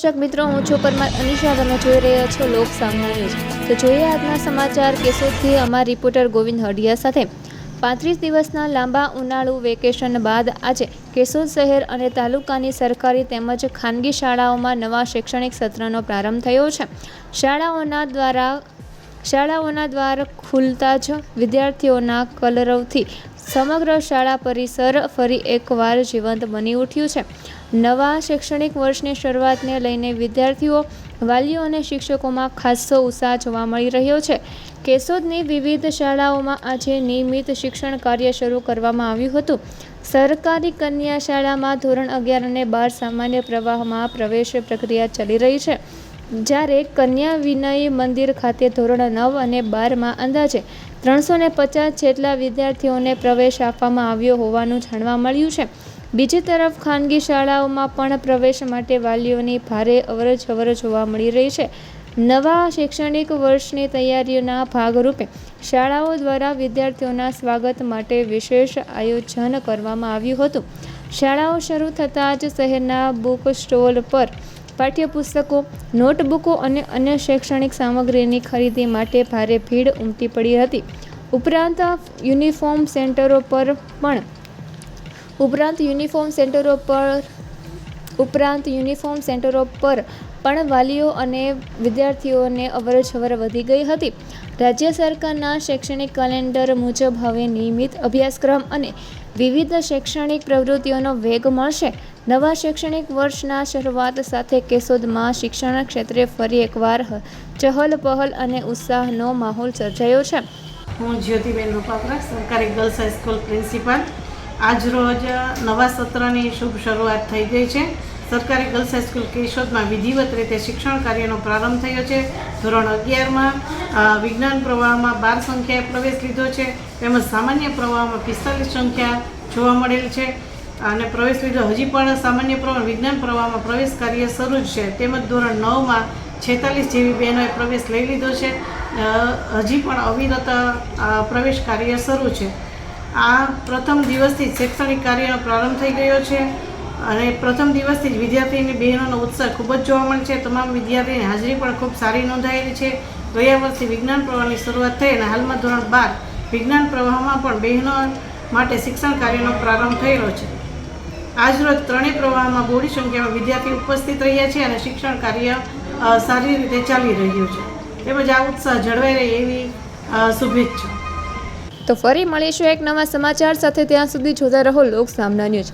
દર્શક મિત્રો, હું છું પરમાર અનિશા. તમે જોઈ રહ્યા છો લોક સામના ન્યૂઝ. તો જોઈએ આજના સમાચાર. કેશોદથી અમારા રિપોર્ટર ગોવિંદ હડિયા સાથે 35 દિવસના લાંબા ઉનાળુ વેકેશન બાદ આજે કેશોદ શહેર અને તાલુકાની સરકારી તેમજ ખાનગી શાળાઓમાં નવા શૈક્ષણિક સત્રનો પ્રારંભ થયો છે. શાળાઓના દ્વાર ખુલતા જ વિદ્યાર્થીઓના કલરવથી સમગ્ર શાળા પરિસર ફરી એકવાર જીવંત બની ઉઠ્યું છે. નવા શૈક્ષણિક વર્ષની શરૂઆતને લઈને વિદ્યાર્થીઓ, વાલીઓ અને શિક્ષકોમાં ખાસ્સો ઉત્સાહ જોવા મળી રહ્યો છે. કેશોદની વિવિધ શાળાઓમાં આજે નિયમિત શિક્ષણ કાર્ય શરૂ કરવામાં આવ્યું હતું. સરકારી કન્યા શાળામાં ધોરણ 11 અને 12 સામાન્ય પ્રવાહમાં પ્રવેશ પ્રક્રિયા ચાલી રહી છે, જ્યારે કન્યા વિનય મંદિર ખાતે ધોરણ 9 અને 12માં અંદાજે 350 જેટલા વિદ્યાર્થીઓને પ્રવેશ આપવામાં આવ્યો હોવાનું જાણવા મળ્યું છે. બીજી તરફ ખાનગી શાળાઓમાં પણ પ્રવેશ માટે વાલીઓની ભારે અવરજવર જોવા મળી રહી છે. નવા શૈક્ષણિક વર્ષની તૈયારીઓના ભાગરૂપે શાળાઓ દ્વારા વિદ્યાર્થીઓના સ્વાગત માટે વિશેષ આયોજન કરવામાં આવ્યું હતું. શાળાઓ શરૂ થતાં જ શહેરના બુક સ્ટોલ પર પાઠ્યપુસ્તકો, નોટબુકો અને અન્ય શૈક્ષણિક સામગ્રીની ખરીદી માટે ભારે ભીડ ઉમટી પડી હતી. ઉપરાંત યુનિફોર્મ સેન્ટરો પર પણ વાલીઓ અને વિદ્યાર્થીઓને અવરજવર વધી ગઈ હતી. રાજ્ય સરકારના શૈક્ષણિક કેલેન્ડર મુજબ હવે નિયમિત અભ્યાસક્રમ અને વિવિધ શૈક્ષણિક પ્રવૃત્તિઓનો વેગ મળશે. નવા શૈક્ષણિક વર્ષના શરૂઆત સાથે કેશોદમાં શિક્ષણ ક્ષેત્રે ફરી એકવાર ચહલ-પહલ અને ઉત્સાહનો માહોલ સર્જાયો છે. હું જ્યોતિબેન રૂપાપરા, સરકારી ગર્લ્સ હાઈસ્કૂલ પ્રિન્સિપાલ. આજરોજ નવા સત્રની શુભ શરૂઆત થઈ ગઈ છે. સરકારી ગર્લ્સ હાઈસ્કૂલ કેશોદમાં વિધિવત રીતે શિક્ષણ કાર્યનો પ્રારંભ થયો છે. ધોરણ 11માં વિજ્ઞાન પ્રવાહમાં 12 સંખ્યાએ પ્રવેશ લીધો છે, તેમજ સામાન્ય પ્રવાહમાં 45 સંખ્યા જોવા મળેલ છે અને પ્રવેશ લીધો. હજી પણ સામાન્ય પ્રવાહ, વિજ્ઞાન પ્રવાહમાં પ્રવેશ કાર્ય શરૂ જ છે. તેમજ ધોરણ 9માં 46 જેવી બહેનોએ પ્રવેશ લઈ લીધો છે. હજી પણ અવિરત પ્રવેશ કાર્ય શરૂ છે. આ પ્રથમ દિવસથી જ શૈક્ષણિક કાર્યનો પ્રારંભ થઈ ગયો છે અને પ્રથમ દિવસથી જ વિદ્યાર્થીની બહેનોનો ઉત્સાહ ખૂબ જ જોવા મળે છે. તમામ વિદ્યાર્થીની હાજરી પણ ખૂબ સારી નોંધાયેલી છે. ગયા વર્ષથી વિજ્ઞાન પ્રવાહની શરૂઆત થઈ અને હાલમાં ધોરણ 12 વિજ્ઞાન પ્રવાહમાં પણ બહેનો માટે શિક્ષણ કાર્યનો પ્રારંભ થયેલો છે. આજરોજ ત્રણેય પ્રવાહમાં બહોળી સંખ્યામાં વિદ્યાર્થી ઉપસ્થિત રહ્યા છે અને શિક્ષણ કાર્ય સારી રીતે ચાલી રહ્યું છે. તેમજ આ ઉત્સાહ જળવાઈ રહે એવી શુભેચ્છા. તો ફરી મળીશું એક નવા સમાચાર સાથે. ત્યાં સુધી જોતા રહો લોક સામના ન્યૂઝ.